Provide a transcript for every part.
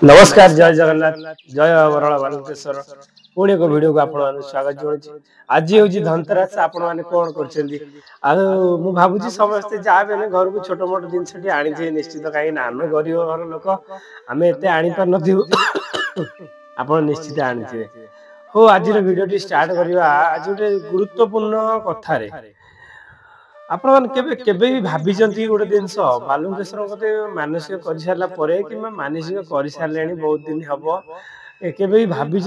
नमस्कार जय जगन्नाथ जय वरला बालुकेश्वर पुणी एक वीडियो को आपण स्वागत जोड़े आज हूँ धनतेरस आपण मैंने कौन कर भावुँ समस्ते जहाँ भी घर को छोट मोट जिनस आनी निश्चित कहीं आम गरीब घर लोक आम एत आनी पार आप निश्चित आनी हो आज भिडियो स्टार्ट करवा आज गोटे गुरुत्वपूर्ण कथार आपण मैंने केबे भी भाभी गोटे जिनस बालुकेश्वर कते मानसिक कर सारा कि मानसिक कर सारे बहुत दिन हम केबे भी भाभी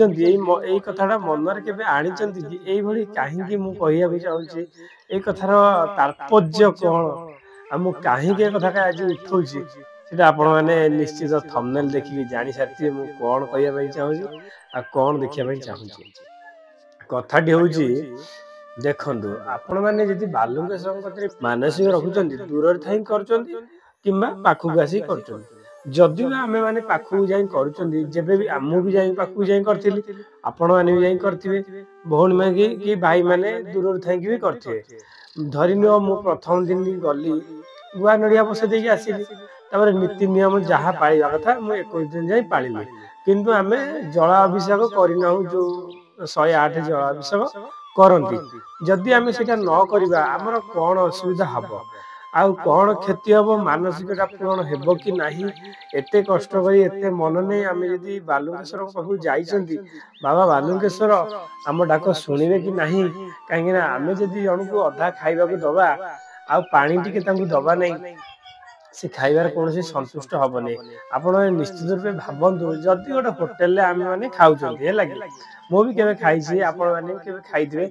कथाटा मनरे केबे आनी कि कहीं मुझे चाहूँगी ये कथार तात्पर्य कौन आ कहीं कथा आज उठाऊँगी सीटा आपण मैंने निश्चित थंबनेल देखिए जानी सारी मुझे कौन कहना चाहूँगी आ कौन देखा चाहूँगी कथाटी हूँ देखु आपण मैंने जदि बालुकेश्वर मानसिक रखुच्च दूर थी पाखक आसिक जदि आम मैंने पाखक जा पाखक करी आपण मैंने भी करेंगे भौणी में कि भाई मैंने दूर थी भी करेंगे धरी नियो मु प्रथम दिन गली गुआ नड़िया बसई देकी आसली नीति नियम जहाँ पाला कथा मुझे 21 दिन जाए पाली किंतु आम जलाभिषेक करना जो 108 जलाभिषेक करती जदि आम से न करवा आमर कौन असुविधा हम आउ कौन क्षति हम मानसिकता पूरण हेब कि नहीं एत कष्ट कर मन नहीं आम जदि बालुकेश्वर पाखु जाइछंती बाबा बालुकेश्वर आम डाक शुणवे कि नहीं कहीं आम जदि जन को अधा खाइबा दबा आ पानी टिके दबा नहीं से खाइबार कौन संतुष्ट हेनी आपण निश्चित रूप भावतु जदि गोटे होटेल आम मैंने खाऊ मु भी केवे खाई आपण मैंने केवे खाइथे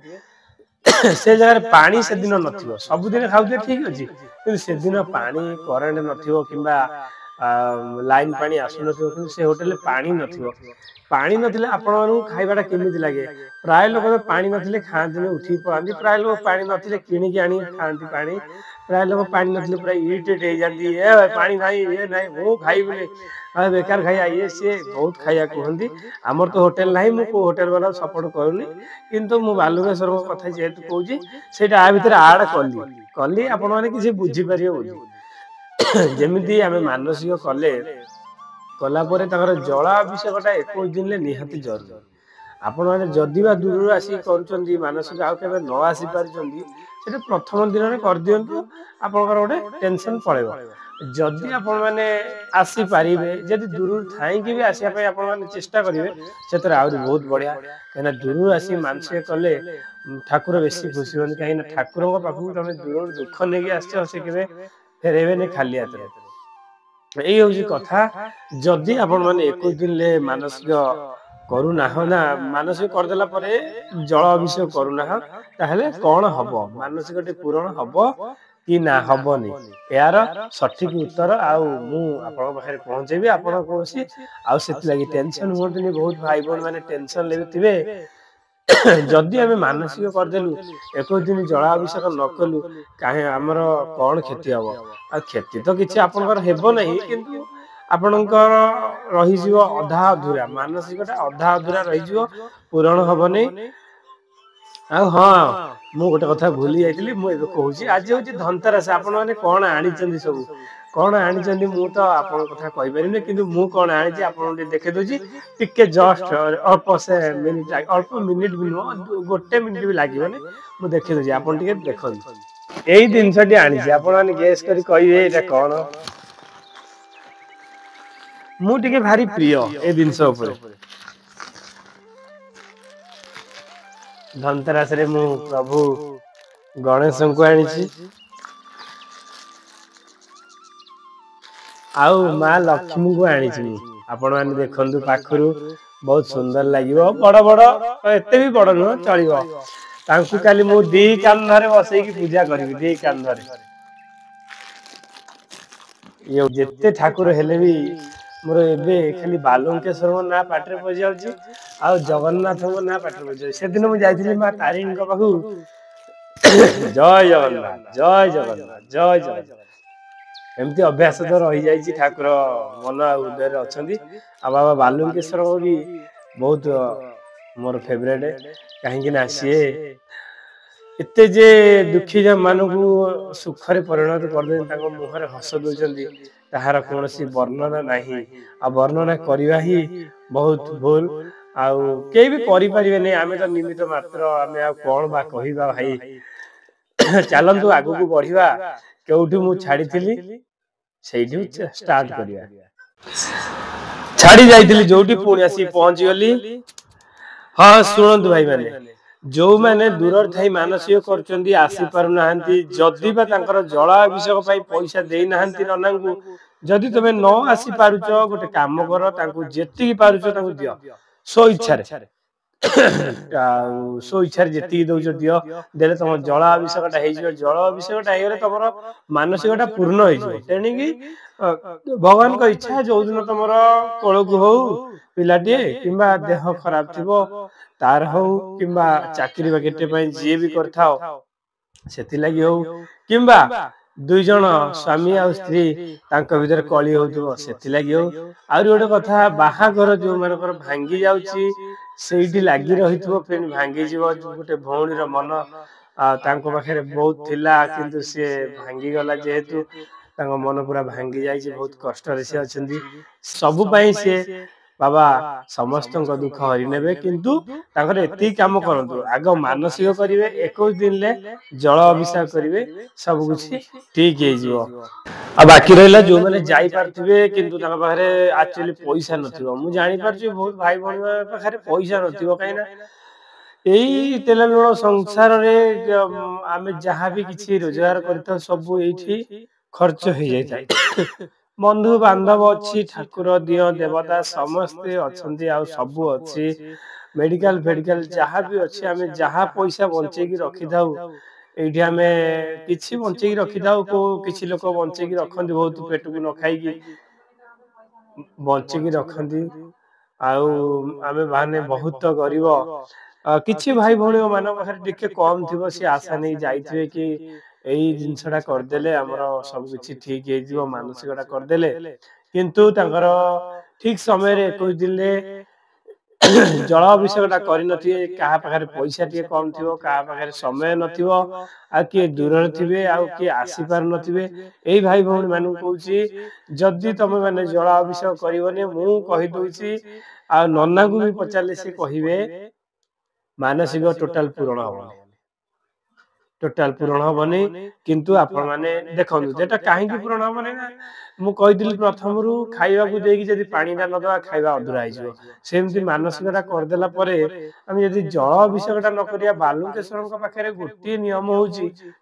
से जगह पानी से दिन न सबुदिन खाऊ ठीक अच्छे कि से दिन पानी करेन्ट न लाइन पानी आसुन से होटेल पानी न पानी नथिले आपण मानू खाइबाटा केमिति लागे प्राय लोक पानी नथिले खाआंती उठी पड़ाती प्राय लोक पानी नथिले किणिकी आनी खाआंती पानी प्राय लोक पानी नथिले पूरा इरिटेट हो जाती ए पानी नहीं ये नहीं मु खाइबे बेकार खाइया ये सी बहुत खाइया कहती आमर तो होटेल नहीं मुझे होटेल वाला सपोर्ट करूनी किंतु मु बालुकेश्वर कथा जेहेतु कहूँ से भितर आड कली आपण मैंने किसी बुझीपारे बोली जमीती आम मानसिक कले कलापर जलाभिषेकटा 21 दिन निहाती जरूरी आपण मैंने जदि दूर आसिक कर मानसिक आउ के न आसी पार्टी से प्रथम दिन में कर दिंतु आपंकर गोटे टेंशन पड़ेगा जदि आपण मैंने आसी पारे जदि दूर थी भी आसापी आपण मैंने चेष्टा करेंगे से आहरी बहुत बढ़िया कहीं दूर आसी मानसिक कले ठाकुर बेसी खुशी हमें कहीं ठाकुर पाखक तुम दूर दुख नहीं आसे फेरेबे खाली हाथ यही हूँ कथा जदि आपण मैंने 21 दिन ले मानसिक करूना ना मानसिक करदेला जल अभिषेक करूना ताहले कौन हम मानसिक पूरण हम कि ना हबनी यार सठिक उत्तर आखे पहुंचेबी आपण कौन आगे टेंशन हुए बहुत भाई बहन मैंने टेंशन लेते जदि आम मानसिक करदेलु 21 दिन जलाभिषेक न कलु कहीं आमर कौन क्षति हम आ क्षति तो किसी आपंकर हेब नहीं किंतु आपणकर रही अधा अधूरा मानसिकता अधा अधूरा रही पूरण हम नहीं हाँ मु गोटे कथा भूली जाइली मुझे कहूँ आज हूँ धनतेरस आपण मैंने कौन आनी सब कौन आनी मु तो आप कथा कहीपर कि कौन आनी आप देखे दूसरी टिके जस्ट अल्प से मिनिट अल्प मिनिट भी नुह गोटे मिनिट भी लगे मुझे देखे दूसरी आप देखो यही जिनसटी आनी आपने गेस कर कहे कौन मुझे भारी प्रिय ए जिनस धनतेरस रे मु प्रभु गणेश को आनी आउ माँ लक्ष्मी को आनी आपण मैंने देखु पाखु बहुत सुंदर लगे बड़ बड़ एत भी बड़ नुह चलो काली मु दी कांधरे बसईकी पूजा करी दी कांधरे ये जिते ठाकुर हेले भी मोर एबे खाली बालुकेश्वर ना पाटे पड़ जाऊँ आ जगन्नाथ ना पाटे पड़ जाए से दिन मुझे जाइए माँ तारिणी पाखु जय जगन्नाथ जय जगन्नाथ जय जगन्नाथ एमती अभ्यास तो रही जाइए ठाकुर मन हृदय अच्छा आ बाबा बालुकेश्वर भी बहुत मोर फेवरेट कहीं सी एते जे दुखी मानू सुखरे परिणत कर मुहर हस दौरान ताहार कौन वर्णना नहीं आ वर्णना करवा ही बहुत भूल आउ के भी करें आम तो निमित्त मात्र आम कौन बा कहवा भाई चलतु आग को बढ़िया क्योंठू मु छाड़ी से स्टार्ट करिया छाड़ी जाइली जो पुणी आसी पहुंची गली हाँ शुणु भाई मैंने जो मैंने दूर थी मानसिक कर आसी पार ना जदि जलाभिषेक पैसा दे ना नना को जदि तुम न आसी पारुच गोटे काम कर जी पारुच दियो सो इच्छा सो इच्छा जी दौच दियो दे तुम जलाभिषेकटा जलाभिषेकटा तुम मानसिकटा पूर्ण होणिकी भगवान को इच्छा जो दिन तुम कोल को हो पिलाटे कि देह खराब थी तार हो कि चाकरी बाकरी जी भी कर हो कि दुई जन स्वामी आ स्त्री भीतर कली हो हो गोटे कथा बाहागर जो मान भांगी जाऊँगी लगी रही फिर भांगी गोटे भौणी मन पाखे बहुत थिला किंतु सी भांगी गला जेहेतु मन पूरा भांगी जाइए बहुत कष्ट से अच्छी सबु सी बाबा समस्त दुख हरि ने किंतु एति काम करूँ आग मानसिक करेंगे 21 दिन जल अभिषेक करेंगे सब कुछ ठीक हो बाकी रहा जो मैंने जापारे किंतु एक्चुअली पैसा न जानी पार्टी बहुत भाई भाई पाखे पैसा न कहीं तेल लुण संसार आम जहाँ भी किसी रोजगार कर सब ये खर्च हो जाए बंधु बांधव अच्छी ठाकुर दियो देवता समस्ते अच्छा सबू अच्छी मेडिकल फेडिकल जहाँ भी अच्छी आम जहाँ पैसा बंचे रखी था ये आम कि बंचे रखी था किसी लोक बंचे रखती बहुत पेट को न खाई बंचे रखती आम माने बहुत गरीब किसी भाई भौणी मान पाखे कम थी सी आशा नहीं जाइए कि यही जिनसटा करदे आमर सब किछि ठीक हो मानसिकता करदे किंतु ठीक समय 21 दिन जल अभिषेकटा कर पैसा टे कम थी पाखे समय न किए दूर थे आए आसी पार थे यही भाई भौणी मान कौची जदि तुम मैंने जल अभिषेक करनी मु कहीदे आ नना को भी पचारे सी कहे मानसिक टोटाल पूरण हम टोटाल पूरण हेनी किंतु आपण माने देखो कहीं पूरण हेनी ना मुझे प्रथम रू खाइबा जब पानी टा नदवा खाइबा अधूरा सेमती मानसिकता करदेला आम जब जल अभिषेकटा न बालुकेश्वर पाखे गोटे नियम हूँ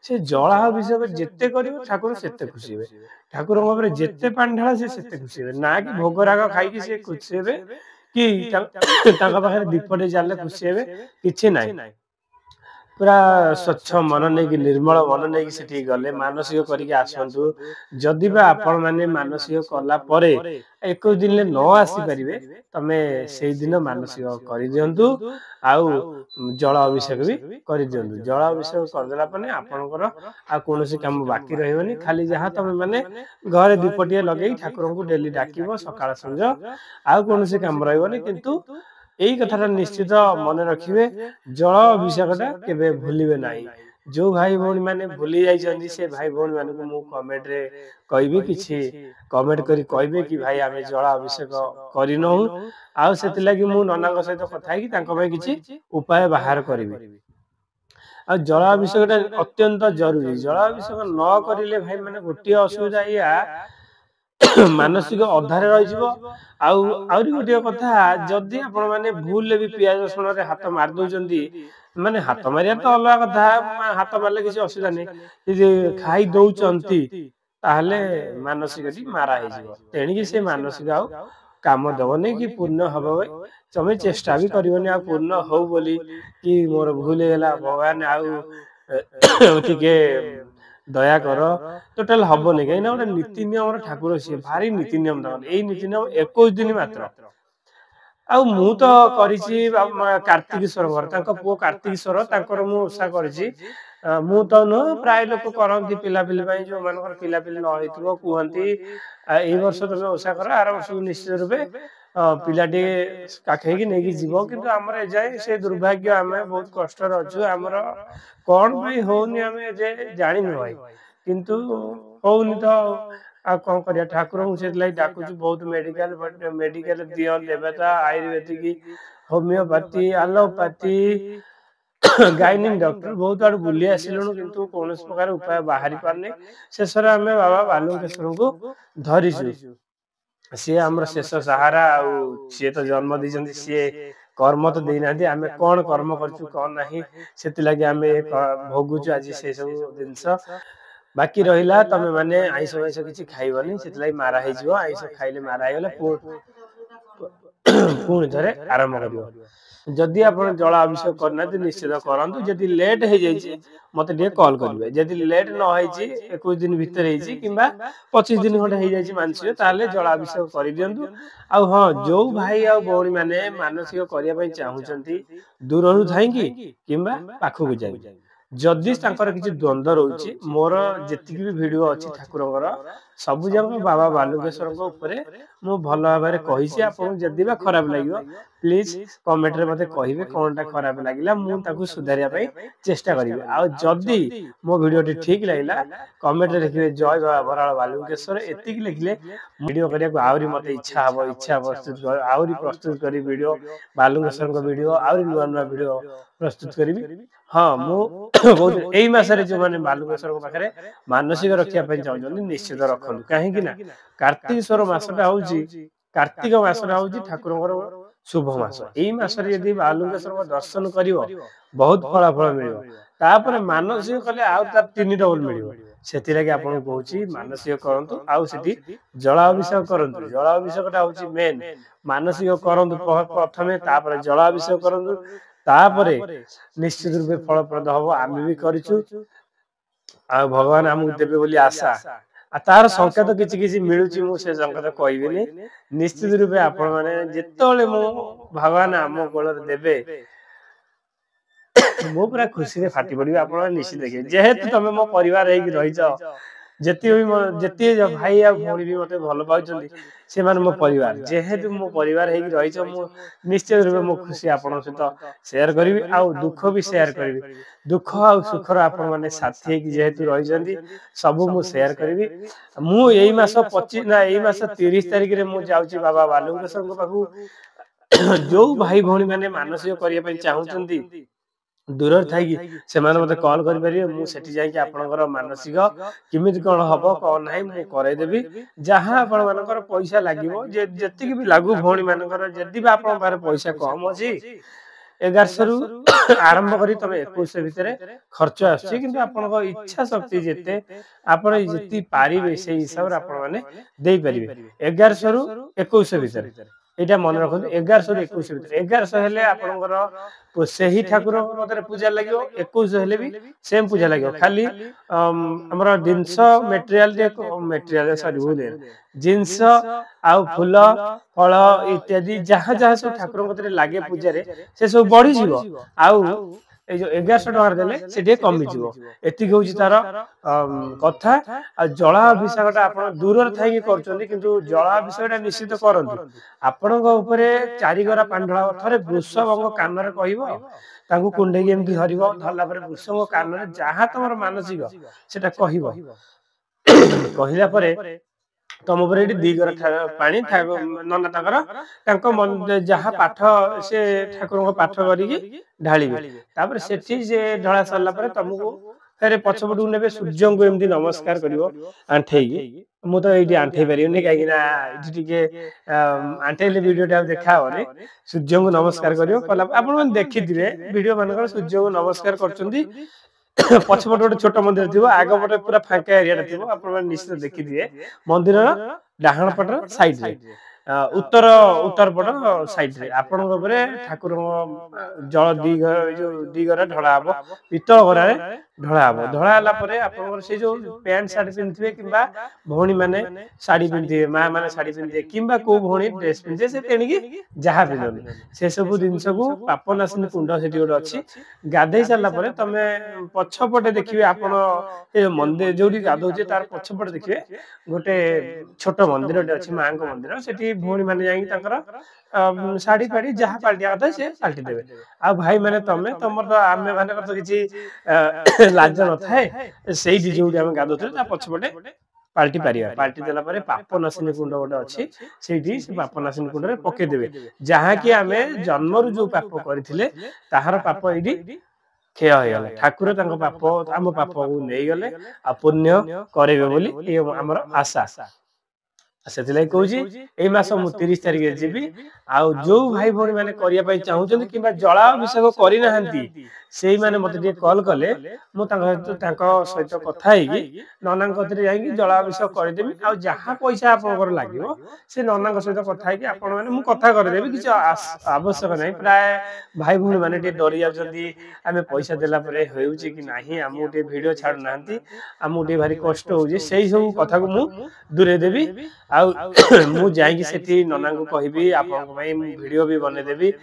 से जल अभिषेक जिते कर ठाकुर से खुशी हे ठाकुर जिते पानी ढाला से खुशी हे ना कि भोग राग खाई सी खुशी हे कि पाखे दीपटे जाले खुशी हे कि ना पूरा स्वच्छ मन नहीं निर्मल मन नहीं से गले मानसिक करके आसतु जदि आपण मैंने मानसिक कला 21 दिन न आसी पारे तमें से दिन मानसिक कर दिंतु आउ जल अभिषेक भी कर दिंतु जल अभिषेक करदेला आपणकर आ कौन काम बाकी रही खाली जहाँ तुम मैंने घर दीपटे लगे ठाकुर को डेली डाक सकाळ संज आउ कौन काम रही किंतु यही कथा निश्चित मन रखिए जल अभिषेकटा केबे भूलिबे नाही जो भाई भौणी माने भूली जाइछन्ती से भाई भौणी माने को मु कमेंट रे कहबी किछि कमेंट करी कहबे कि भाई आमे जल अभिषेक करिनहु आ सेति लागि मु ननाଙ୍କ सहित कथा कि तांको भाई किछि उपाय बाहर करबी आ जल अभिषेकटा अत्यंत जरूरी जल अभिषेक न करिले भाई माने गोटी असुविधा या मानसिक अधारे रही गोटे कथा जदि आपण मैंने भूल भी पियाज रसुण हाथ मार दौरान माने हाथ मारिया तो अलग कथा हाथ मारे किसी असुविधा नहीं खाई दौरान मानसिक मारा तेणिकी से मानसिक आउ काम दबनी कि पूर्ण हम तुम चेष्टा भी करनी आ पूर्ण हो बोली कि मोर भूल है भगवान आउ दया कर टोटाल हबनी कहीं गोटे नीति नियम ठाकुर सी भारी नीति नियम यही नीति नियम 21 दिन मात्र आ मु तो कार्तिकेश्वर पुओ कार्तिकेश्वर मु ओषा करी मु तो नुह प्राय लोक करती पिलापिली जो मान पिलापिली न कहती यही वर्ष तुम ओषा कर आर वर्ष निश्चित रूपे ପିଲାଟି କାଖେଇକି ନେଇକି ଯିବ କିନ୍ତୁ ଆମର ଏଯାଏ ସେ ଦୁର୍ଭାଗ୍ୟ ଆମେ ବହୁତ କଷ୍ଟରେ ଅଛୁ ଆମର କଣ ପାଇଁ ହଉନି ଆମେ ଏଯାଏ ଜାଣିନୁ ଭାଇ କିନ୍ତୁ ହଉନି ତ ଆଉ କଣ କରିବା ଠାକୁରଙ୍କୁ ସେଥିଲାଗି ଡାକୁଛୁ ବହୁତ ମେଡିକାଲ ଦିଅ ଦେବତା ଆୟୁର୍ବେଦିକ ହୋମିଓପାଥି ଆଲୋପାଥି ଗାଇନିଂ ଡକ୍ଟର ବହୁତ ଆଡୁ ବୁଲି ଆସିଲୁଣୁ କିନ୍ତୁ କୌଣସି ପ୍ରକାର ଉପାୟ ବାହାରି ପାରୁନି ଶେଷରେ ଆମେ ବାବା ବାଲୁକେଶ୍ୱରଙ୍କୁ ଧରିଛୁ ସିଏ ଆମର ଶେଷ ସାହାରା ଆଉ ସିଏ ତ ଜନ୍ମ ଦେଇଛନ୍ତି ସିଏ କର୍ମ ତ ଦେଇନାହାନ୍ତି ଆମେ କଣ କର୍ମ କରିଛୁ କଣ ନାହିଁ ସେଥିଲାଗି ଆମେ ଭୋଗୁଛୁ ଆଜି ସେ ସବୁ ଜିନିଷ ବାକି ରହିଲା ତମେ ମାନେ ଆଇଁଷ ଫାଇଁଷ କିଛି ଖାଇବନି ସେଥିଲାଗି ମାରା ହେଇଯିବ ଆଇଁଷ ଖାଇଲେ ମାରା ହେଇଗଲେ ପୁଣି ଥରେ ଆରମ୍ଭ କରିବ ଯଦି ଆପଣ ଜଳ ଅଭିଷେକ କରିନାହାନ୍ତି ନିଶ୍ଚିତ କରନ୍ତୁ ଯଦି ଲେଟ୍ ହେଇଯାଇଛି ମତେ ଟିକେ କଲ୍ କରିବେ ଯଦି ଲେଟ୍ ନ ହେଇଛି 21 ଦିନ ଭିତରେ ହେଇଛି କିମ୍ବା 25 ଦିନ ଖଣ୍ଡେ ହେଇଯାଇଛି ମାନସିକ ତାହେଲେ ଜଳାଭିଷେକ କରିଦିଅନ୍ତୁ ଆଉ ହଁ ଯୋଉ ଭାଇ ଆଉ ଭଉଣୀ ମାନେ ମାନସିକ କରିବା ପାଇଁ ଚାହୁଁଛନ୍ତି ଦୂରରୁ ଥାଇକି କିମ୍ବା ପାଖକୁ ଯାଇକି ଯଦି ତାଙ୍କର କିଛି ଦ୍ୱନ୍ଦ୍ୱ ରହୁଛି ମୋର ଯେତିକି ବି ଭିଡିଓ ଅଛି ଠାକୁରଙ୍କର ସବୁ ଯାକ ବାବା ବାଲୁକେଶ୍ୱରଙ୍କ ଉପରେ ମୁଁ ଭଲ ଭାବରେ କହିଛି ଆପଣଙ୍କୁ ଯଦି ବା ଖରାପ ଲାଗିବ ପ୍ଲିଜ କମେଣ୍ଟରେ ମତେ କହିବେ କଣଟା ଖରାପ ଲାଗିଲା ମୁଁ ତାକୁ ସୁଧାରିବା ପାଇଁ ଚେଷ୍ଟା କରିବି ଆଉ ଯଦି ମୋ ଭିଡିଓଟି ଠିକ ଲାଗିଲା କମେଣ୍ଟରେ ଲେଖିବେ ଜୟ ବାବା ବରାଳ ବାଲୁକେଶ୍ୱର ଏତିକି ଲେଖିଲେ ଭିଡିଓ କରିବାକୁ ଆହୁରି ମତେ ଇଚ୍ଛା ହବ ଆହୁରି ପ୍ରସ୍ତୁତ କରି ଭିଡିଓ ବାଲୁକେଶ୍ୱରଙ୍କ ଭିଡିଓ ଆହୁରି ନୂଆ ନୂଆ ଭିଡିଓ ପ୍ରସ୍ତୁତ କରିବି ହଁ ମୁଁ କହୁଥିଲି ଏଇ ମାସରେ ଯୋଉମାନେ ବାଲୁକେଶ୍ୱରଙ୍କ ପାଖରେ ମାନସିକ ରଖିବା ପାଇଁ ଚାହୁଁଛନ୍ତି ନିଶ୍ଚିତ ରଖନ୍ତୁ କାହିଁକି ନା କାର୍ତ୍ତିକେଶ୍ୱର ମାସଟା ହଉଛି କାର୍ତ୍ତିକ ମାସଟା ହଉଛି ଠାକୁରଙ୍କର ଶୁଭ ମାସ ଏଇ ମାସରେ ଯଦି ବାଲୁକେଶ୍ୱରଙ୍କ ଦର୍ଶନ କରିବ ବହୁତ ଫଳାଫଳ ମିଳିବ ତାପରେ ମାନସିକ କଲେ ଆଉ ତାର 3 ଡବଲ ମିଳିବ ସେଥିଲାଗି ଆପଣଙ୍କୁ କହୁଛି ମାନସିକ କରନ୍ତୁ ଆଉ ସେଠି ଜଳାଭିଷେକ କରନ୍ତୁ ଜଳାଭିଷେକଟା ହଉଛି ମେନ୍ ମାନସିକ କରନ୍ତୁ ପ୍ରଥମେ ତାପରେ ଜଳାଭିଷେକ କରନ୍ତୁ ତାପରେ ନିଶ୍ଚିତ ରୂପେ ଫଳପ୍ରଦ ହବ ଆମେ ବି କରିଛୁ ଆଉ ଭଗବାନ ଆମକୁ ଦେବେ ବୋଲି ଆଶା ଆଉ ତାର ସଂକେତ କିଛି କିଛି ମିଳୁଛି ମୁଁ ସେ ସଂକେତ କହିବିନି ନିଶ୍ଚିତ ରୂପେ ଆପଣ ମାନେ ଯେତେବେଳେ ମୁଁ ଭଗବାନ ଆମ କୋଳରେ ଦେବେ ମୁଁ ପୁରା ଖୁସିରେ ଫାଟି ପଡିବି ଆପଣ ନିଶ୍ଚିତ ଦେଖିବେ ଯେହେତୁ ତମେ ମୋ ପରିବାର ହେଇକି ରହିଛ ଯେତିକି ଭାଇ ଆଉ ଭଉଣୀ ବି ମତେ ଭଲ ପାଉଛନ୍ତି ସେମାନେ ମୋ ପରିବାର ଯେହେତୁ ମୋ ପରିବାର ହେଇକି ରହିଛ ମୁଁ ନିଶ୍ଚିତ ରୂପେ ମୋ ଖୁସି ଆପଣଙ୍କ ସହିତ ସେୟାର କରିବି ଆଉ ଦୁଃଖ ବି ସେୟାର କରିବି ଦୁଃଖ ଆଉ ସୁଖର ଆପଣ ମାନେ ସାଥି ହେଇକି ଯେହେତୁ ରହିଛନ୍ତି ସବୁ ମୁଁ ସେୟାର କରିବି ମୁଁ ଏଇ ମାସ 30 ତାରିଖରେ ମୁଁ ଯାଉଛି ବାବା ବାଲୁକେଶ୍ୱରଙ୍କ ପାଖକୁ ଯୋଉ ଭାଇ ଭଉଣୀ ମାନେ ମାନସିକ କରିବା ପାଇଁ ଚାହୁଁଛନ୍ତି ଦୂରରେ ଥାଇକି ସେମାନେ ମତେ କଲ୍ କରିପାରିବେ ମୁଁ ସେଠି ଯାଇକି ଆପଣଙ୍କର ମାନସିକ କେମିତି କଣ ହବ କଣ ନାହିଁ ମୁଁ କରେଇଦେବି ଯାହା ଆପଣ ମାନଙ୍କର ପଇସା ଲାଗିବ ଯେତିକି ବି ଲାଗୁ ଭଉଣୀ ମାନଙ୍କର ଯଦି ବି ଆପଣଙ୍କ ପାଖରେ ପଇସା କମ ଅଛି 1100 ରୁ ଆରମ୍ଭ କରି ତମେ 2100 ଭିତରେ ଖର୍ଚ୍ଚ ଆସୁଛି କିନ୍ତୁ ଆପଣଙ୍କ ଇଚ୍ଛା ଶକ୍ତି ଯେତେ ଆପଣ ଯେତିକି ପାରିବେ ସେଇ ହିସାବରେ ଆପଣ ମାନେ ଦେଇପାରିବେ 1100 ରୁ 2100 ଭିତରେ ଏଇଟା ମନେ ରଖନ୍ତୁ 1100 ରୁ 2100 ଭିତରେ 1100 ହେଲେ ଆପଣଙ୍କର ସେହି ଠାକୁରଙ୍କ ମତରେ ପୂଜା ଲାଗିବ 2100 ହେଲେ ବି ସେମ ପୂଜା ଲାଗିବ ଖାଲି ଆମର ଜିନିଷ ଜିନିଷ ଆଉ ଫୁଲ ଫଳ ଇତ୍ୟାଦି ଯାହା ଯାହା ସବୁ ଠାକୁରଙ୍କ କତିରେ ଲାଗେ ପୂଜାରେ ସେ ସବୁ ବଢିଯିବ ଆଉ ଏଇ ଯୋଉ 1100 ଟଙ୍କାରେ ଦେଲେ ସେ ଟିକେ କମିଯିବ ଏତିକି ହଉଛି ତାର କଥା ଆଉ ଜଳାଭିଷେକଟା ଆପଣ ଦୂରରେ ଥାଇକି କରୁଛନ୍ତି କିନ୍ତୁ ଜଳାଭିଷେକଟା ନିଶ୍ଚିତ କରନ୍ତୁ ଆପଣଙ୍କ ଉପରେ 4 ଗରା ପାଣି ଢଳା ଥରେ ବୃଷଭଙ୍କ କାନରେ କହିବ ତାଙ୍କୁ କୁଣ୍ଡେଇକି ଏମିତି ଧରିବ ଧରିଲା ପରେ ବୃଷଭଙ୍କ କାନରେ ଯାହା ତମର ମାନସିକ ସେଟା କହିବ କହିଲା ପରେ ତମ ଉପରେ ଏଠି 2 ଗରା ପାଣି ନନା ତାଙ୍କ ଯାହା ପାଠ ସେ ଠାକୁରଙ୍କ ପାଠ କରିକି ଢାଳିବେ ତାପରେ ସେଠି ସେ ଢଳା ସରିଲା ପରେ ତମକୁ ଫେରେ ପଛପଟକୁ ନେବେ ସୂର୍ଯ୍ୟଙ୍କୁ ଏମିତି ନମସ୍କାର କରିବ ଆଣ୍ଠେଇକି ମୁଁ ତ ଏଇଠି ଆଣ୍ଠେଇ ପାରିବିନି କାହିଁକି ନା ଏଇଠି ଟିକେ ଆଣ୍ଠେଇଲେ ଭିଡିଓ ଟା ଆଉ ଦେଖା ହବନି ସୂର୍ଯ୍ୟଙ୍କୁ ନମସ୍କାର କରିବ କଲା ଆପଣ ମାନେ ଦେଖିଥିବେ ଭିଡିଓ ମାନଙ୍କର ସୂର୍ଯ୍ୟଙ୍କୁ ନମସ୍କାର କରୁଛନ୍ତି ପଛପଟେ ଗୋଟେ ଛୋଟ ମନ୍ଦିର ଥିବ ଆଗ ପଟେ ପୁରା ଫାଙ୍କା ଏରିଆଟା ଥିବ ଆପଣ ମାନେ ନିଶ୍ଚିତ ଦେଖିଥିବେ ମନ୍ଦିରର ଡାହାଣ ପଟର ସାଇଡ ରେ ଉତ୍ତର ପଟ ସାଇଡ ରେ ଆପଣଙ୍କ ଉପରେ ଠାକୁରଙ୍କ ଜଳ 2 ଗରା ଢଳା ହବ ପିତ୍ତଳ ଗରାରେ ढला हम ढला होला परे आपनकर से जो पैंट शर्ट पिनथिबे किबा भौणी माने साड़ी पिनथिबे मां माने साड़ी पिनथिबे किबा को भौणी ड्रेस पिनथिबे से तेणिकी जहा पिनन से सब जिंस को पापनाशनी कुंड सेठी गोटे अछि गाधै सारला परे तमे पछपटे देखिबे आपण ए मंदिर जोडी गाधौचे तार पछपटे देखिबे गोटे छोट मंदिरटे अछि मां को मंदिर सेठी भौणी माने जाई तांकर साड़ी फाड़ी जहा पाल्टिया कथा से पाल्टी देबे आ भाई माने तमे तमर तो आमे माने तो किछि लाज न थाए सेही जोडी हम गाधौते ता पछपटे पाल्टी पारिया पाल्टी देला परे पापनाशनी कुंड गोटे अछि सेठी से पापनाशनी कुंड रे पके देबे जहा कि आमे जन्म रु जो पाप करथिले ताहार पाप एडी क्षय हो गला ठाकुर तांको पाप आम पाप को नै गले आ पुण्य करेबे बोली ए हमर आशा से लगे कहूँ एई मास मु 30 तारिख जीवी आउ जो भाई भौणी माने करिया पई चाहउछन किबा जलाभिषेक करि नाहंती सेई माने मते जे कॉल कले मु तांको सहित कथा हेगी नना कतरे जाई जलाभिषेक कर देबी आ जहा पैसा आपनकर लागिवो से नना सहित कथा हेगी आपन माने मु कथा कर देबी किछ आवश्यक नै प्राय भाई भौणी माने टे डरि जाउछंती आमे पैसा देला परे होउची कि नाही हमु टे वीडियो छाडु नाहंती हमु टे भारी कष्ट होउची सेई सब कथा को मु दूरे देबी आउ मु जाई सेठी नना को कहबी आपन भाई वीडियो भी बने देबी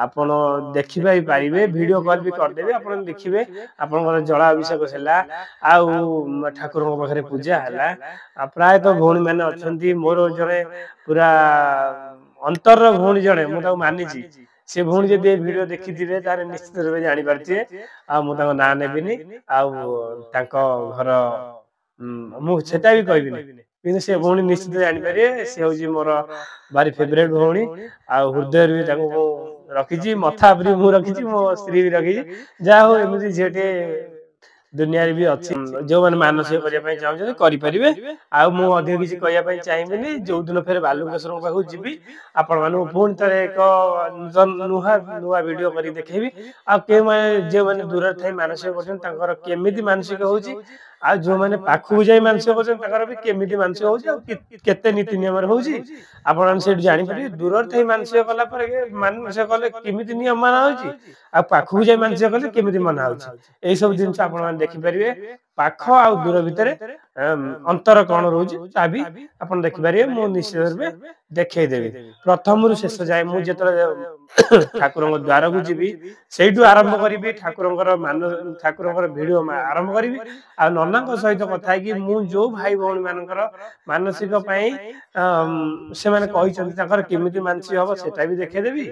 आपन देखिबा ही पारिबे वीडियो कॉल भी कर देबे आपन देखिबे आपन जला अभिषेक सेला आउ ठाकुर को पाखरे पूजा हला आ प्राय तो भौणी माने अछंती मोर जने पूरा अंतर भौणी जने मु ताको मानि छी से भौणी जे वीडियो देखिथिबे तारे निश्चित रूपे जानि पारथिबे आ मु ताको ना नेबिनी आउ ताको घर मु सेटा भी कहबिनी किंतु से भौणी निश्चित जानि पारे से होजी मोर भारी फेवरेट भौणी आ हृदय भी ताको रखिची मथा परी मु रखिची मो स्त्री भी रखिची जा हो एमिति जेटे दुनिया रे भी अछि जो माने मानसिक करिया पई चाहउ करि परिबे आ मु अधिक किछि कहिया पई चाहिबिनी जो दिन फेर बालुकेश्वर पाखु जिबी आपण माने फोन तरे एक नुहा वीडियो करी देखेबी आ के माने जे माने दूर थाई मानसिक करछन तांकर केमिति मानसिक होउची आ जो माने पाखु जाई मानसिक करछन तांकर भी केमिति मानसिक होउची आ केते नीति नियम रे होउची आपण सेठ जानि परि दूर थाई मानसिक कला पर मानसिक कले केमिति नियम माना होउची आ पाखु जाई मानसिक कले केमिति माना होउची एई सब दिन आपण माने देखि परिबे पाख आ दूर भितरे अंतर कोन रहउची ता भी आपण देखि परिबे मु निश्चित रूपे देखै देबी प्रथम रु शेष जाय मु जेतरा ठाकुरंग द्वार को जीवी सेठू आरंभ करी ठाकुरंगर मान ठाकुरंगर वीडियो आरंभ करी आ नना सहित कथा कि मु जो भाई भौणी मानकर मानसिक पई से माने कहिसंती ताकर केमिति मानसिक हबो सेटा भी देखे देबी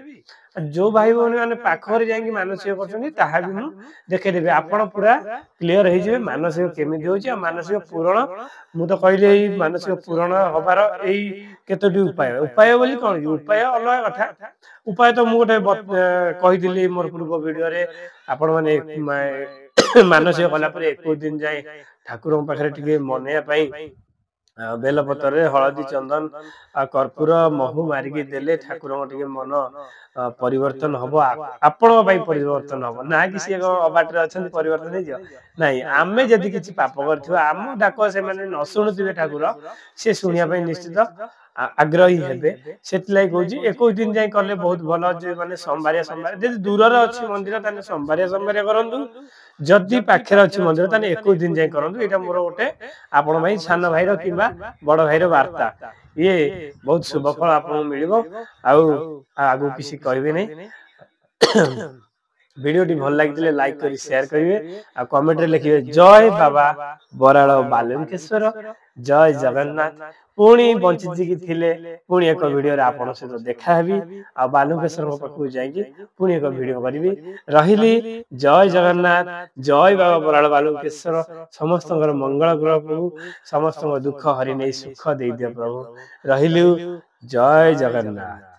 जो भाई भौणी माने पाखरे जाई मानसिक करछंती ताहा भी मु देखे देबी आपण पूरा क्लियर हे जे मानसिक केमिति होची आ मानसिक पूरण मु तो कहले ई मानसिक पूरण होबार एई केतोटी उपाय उपाय बोली कोन उपाय अलग कथा उपाय तो मु गोटे कहिदिली मोर पूर्व वीडियो रे आपण माने मानसिक कला पर 21 दिन जाय ठाकुर पाखरे टिके मनेया पई बेलपत्र रे हळदी चंदन आ कर्पूर महु मारिकी देले ठाकुर टिके मन परिवर्तन हबो आपण पई परिवर्तन हबो ना कि से अबाटरे अछन परिवर्तन हे नाही आमे जदी किछि पाप करथिबा आम डाक से माने न सुनुथिबे ठाकुर से सुनिया पई निश्चित आग्रही हेबे सेतलाई कहूजी 21 दिन जाय करले बहुत भलो जे माने सोमवार जदी दूर रे अछि मंदिर ताने सोमवार करंतु जदी पाखरे अछि मंदिर ताने 21 दिन जाय करंतु एटा मोर ओटे आपण भाई सान भाई रो किबा बड़ भाई रो वार्ता ये बहुत शुभ फल आपन मिलिबो आगु किसी कहबे नै वीडियो टी भल लागिले लाइक करी शेयर करिवे आ कमेंट रे लिखिवे जय बाबा बराळ बालुकेश्वर जय जगन्नाथ पुणी बंचिजी की थिले पुणी एक वीडियो रे आपन से देखा हेबी आ बालुकेश्वर पाखु जाई पुणी एक वीडियो करबी रहिली जय जगन्नाथ जय बाबा बराळ बालुकेश्वर समस्तଙ୍କର मंगल ग्रह प्रभु समस्त दुख हरि नै सुख दे दियो प्रभु रहिलु जय जगन्नाथ।